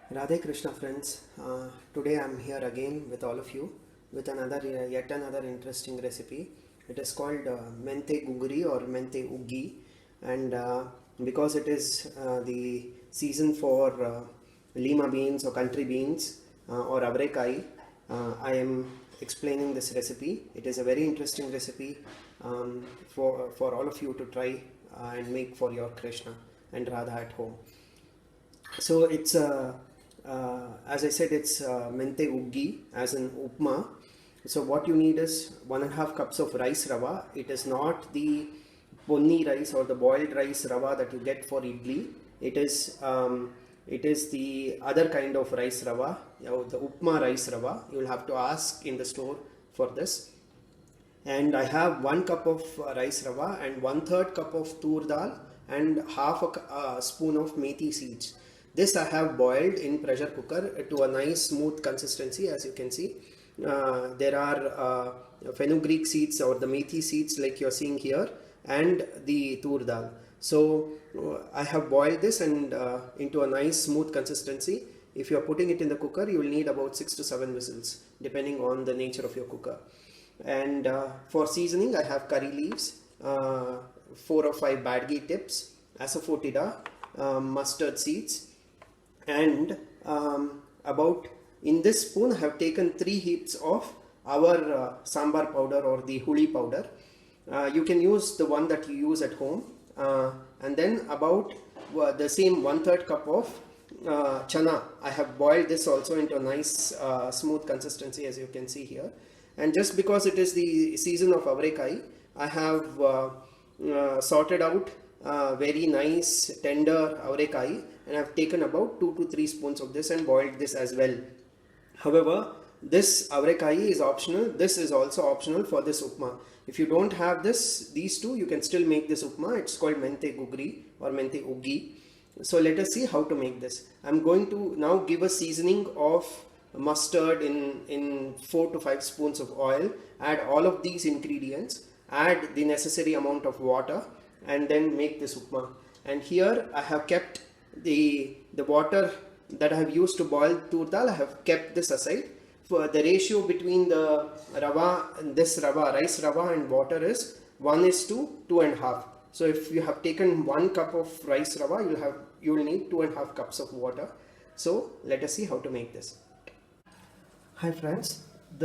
Radhe Krishna friends, today I am here again with all of you with yet another interesting recipe. It is called Menthe Guggri or Menthe Uggi, and because it is the season for lima beans or country beans or avrekai, I am explaining this recipe. It is a very interesting recipe for all of you to try and make for your Krishna and Radha at home. So it's as I said, it's Menthe Uggi as in Upma. So what you need is 1.5 cups of rice rava. It is not the ponni rice or the boiled rice rava that you get for idli. It is the other kind of rice rava, the Upma rice rava. You will have to ask in the store for this. And I have 1 cup of rice rava and 1/3 cup of tur dal and half a spoon of methi seeds. This I have boiled in pressure cooker to a nice smooth consistency. As you can see, there are fenugreek seeds or the methi seeds like you are seeing here, and the tur dal. So I have boiled this and into a nice smooth consistency. If you are putting it in the cooker, you will need about 6 to 7 whistles depending on the nature of your cooker. And for seasoning, I have curry leaves, 4 or 5 badgi tips, asafoetida, mustard seeds, and about in this spoon I have taken 3 heaps of our sambar powder or the huli powder. You can use the one that you use at home, and then about the same 1/3 cup of chana. I have boiled this also into a nice smooth consistency, as you can see here. And just because it is the season of avrekai, I have sorted out very nice tender avrekai, and I have taken about 2 to 3 spoons of this and boiled this as well. However, this avrekai is optional. This is also optional for this upma. If you don't have these two, you can still make this upma. It's called Menthe Guggri or Menthe Uggi. So let us see how to make this. I'm going to now give a seasoning of mustard in 4 to 5 spoons of oil. Add all of these ingredients, add the necessary amount of water, and then make this upma. And here I have kept the water that I have used to boil tur dal. I have kept this aside. For the ratio between the rava, rice rava and water is 1:2.5. So if you have taken 1 cup of rice rava, you will need 2.5 cups of water. So let us see how to make this. Hi friends,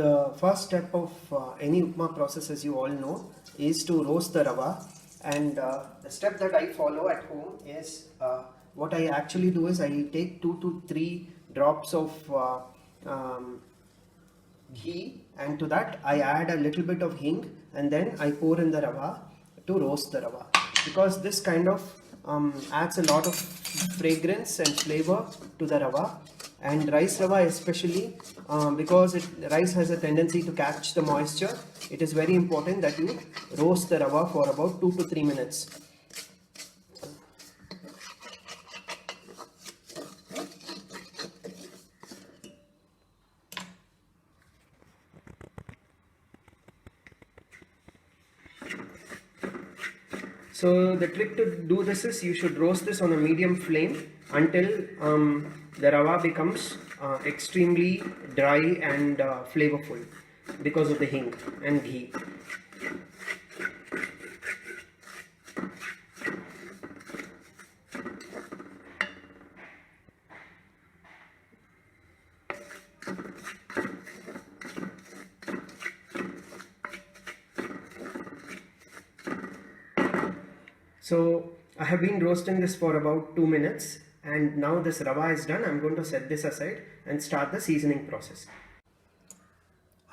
the first step of any upma process, as you all know, is to roast the rava. And the step that I follow at home is what I actually do is I take 2 to 3 drops of ghee, and to that I add a little bit of hing, and then I pour in the rava to roast the rava, because this kind of adds a lot of fragrance and flavor to the rava. And rice rava especially, because rice has a tendency to catch the moisture, it is very important that you roast the rava for about 2 to 3 minutes. So the trick to do this is you should roast this on a medium flame until the rava becomes extremely dry and flavorful because of the hing and ghee. So I have been roasting this for about 2 minutes, and now this rava is done. I'm going to set this aside and start the seasoning process.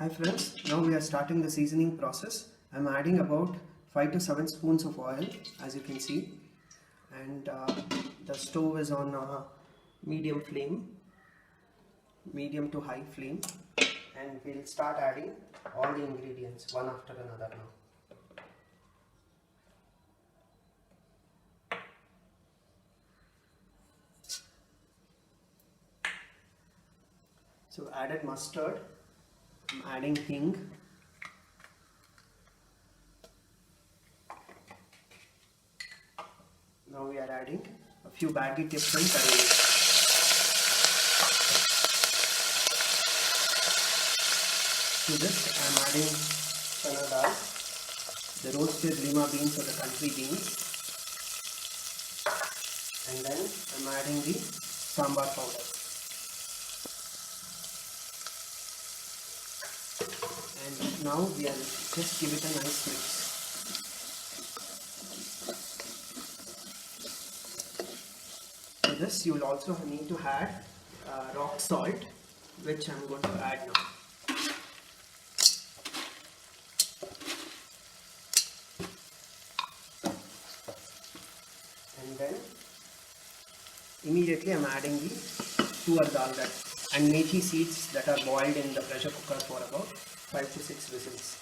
Hi friends, now we are starting the seasoning process. I'm adding about 5 to 7 spoons of oil, as you can see, and the stove is on medium to high flame, and we'll start adding all the ingredients one after another now. So added mustard, I'm adding hing, now we are adding a few baggy tips and curry leaves. To this I am adding chana dal, the roasted lima beans or the country beans, and then I am adding the sambar powder. And now we will just give it a nice mix. To this you will also need to add rock salt, which I am going to add now. And then immediately I am adding the tur dal and methi seeds that are boiled in the pressure cooker for about 5 to 6 whistles,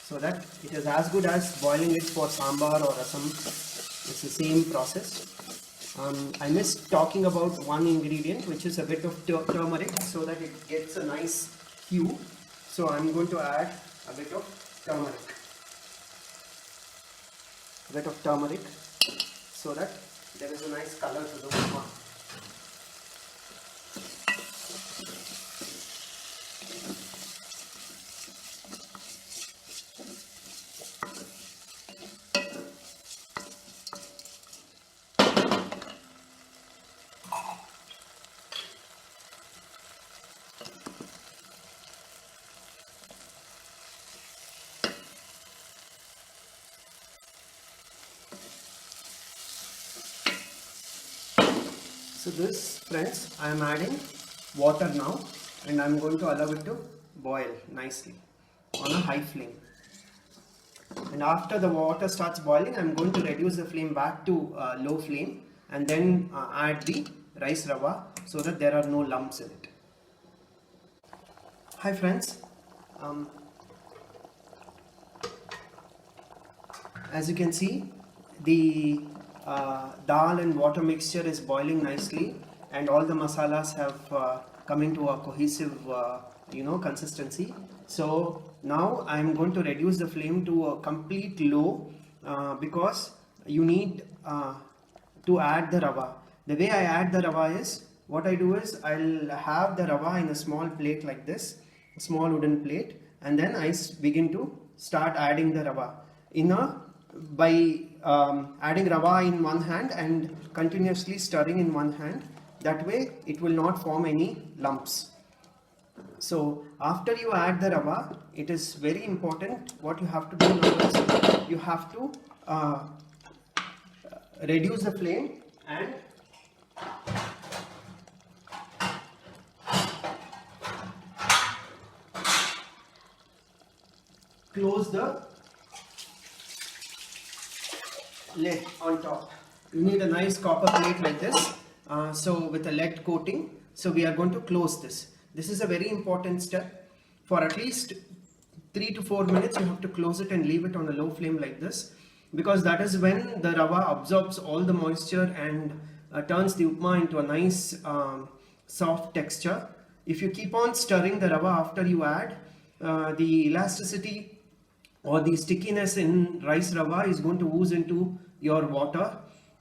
so that it is as good as boiling it for sambar or rasam. It's the same process. I missed talking about one ingredient, which is a bit of turmeric, so that it gets a nice hue. So I'm going to add a bit of turmeric, so that there is a nice color to the upma. So this, friends, I am adding water now, and I am going to allow it to boil nicely on a high flame. And after the water starts boiling, I am going to reduce the flame back to low flame, and then add the rice rava so that there are no lumps in it. Hi friends, as you can see, the dal and water mixture is boiling nicely, and all the masalas have come into a cohesive consistency. So now I am going to reduce the flame to a complete low, because you need to add the rava. The way I add the rava is, what I do is I'll have the rava in a small plate like this, a small wooden plate, and then I begin to start adding the rava by adding rava in one hand and continuously stirring in one hand. That way it will not form any lumps. So after you add the rava, it is very important. What you have to do now is you have to reduce the flame and close the lid on top. You need a nice copper plate like this, so with a lead coating. So we are going to close this. This is a very important step. For at least 3 to 4 minutes you have to close it and leave it on a low flame like this, because that is when the rava absorbs all the moisture and turns the upma into a nice soft texture. If you keep on stirring the rava after you add, the elasticity or the stickiness in rice rava is going to ooze into your water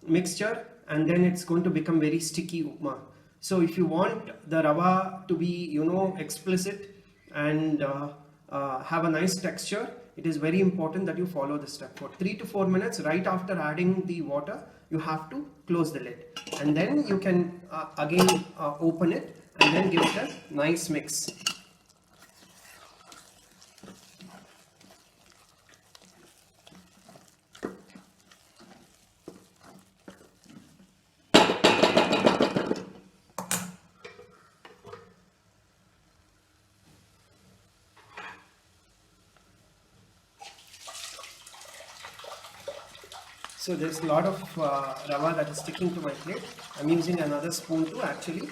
mixture, and then it's going to become very sticky upma. So if you want the rava to be explicit and have a nice texture, it is very important that you follow this step. For 3 to 4 minutes right after adding the water, you have to close the lid, and then you can again open it and then give it a nice mix. So there's a lot of rava that is sticking to my plate. I'm using another spoon to actually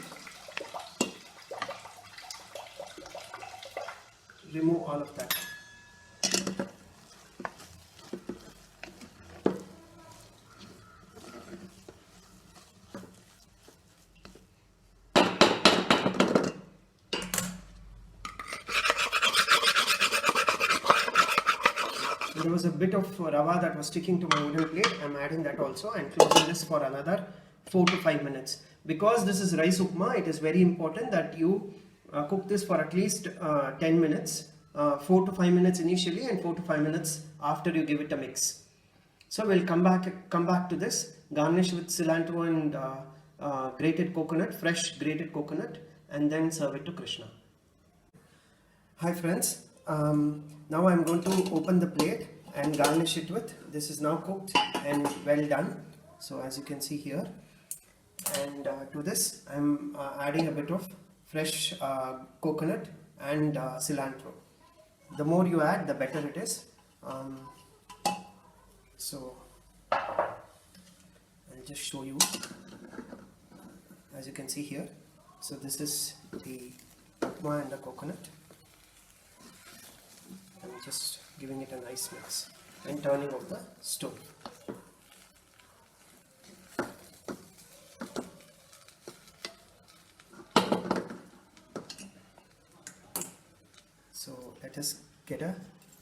remove all of that. There was a bit of rava that was sticking to my wooden plate. I'm adding that also and closing this for another 4 to 5 minutes. Because this is rice upma, it is very important that you cook this for at least 10 minutes 4 to 5 minutes initially and 4 to 5 minutes after you give it a mix. So we'll come back to this. Garnish with cilantro and grated coconut, fresh grated coconut, and then serve it to Krishna. Hi friends, now I'm going to open the plate and garnish it with, this is now cooked and well done. So as you can see here, and to this I'm adding a bit of fresh coconut and cilantro. The more you add, the better it is. So I'll just show you, as you can see here. So this is the upma and the coconut. I'm just giving it a nice mix and turning off the stove. So let us get a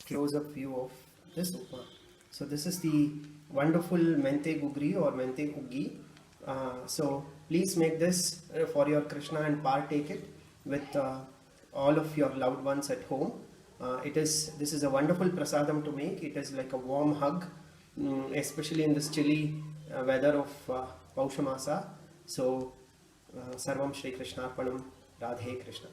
close-up view of this upma. So this is the wonderful Menthe Guggri or Menthe Uggi. So please make this for your Krishna and partake it with all of your loved ones at home. This is a wonderful prasadam to make. It is like a warm hug, especially in this chilly weather of Pausha Masa. So Sarvam Shri Krishna Arpanam, Radhe Krishna.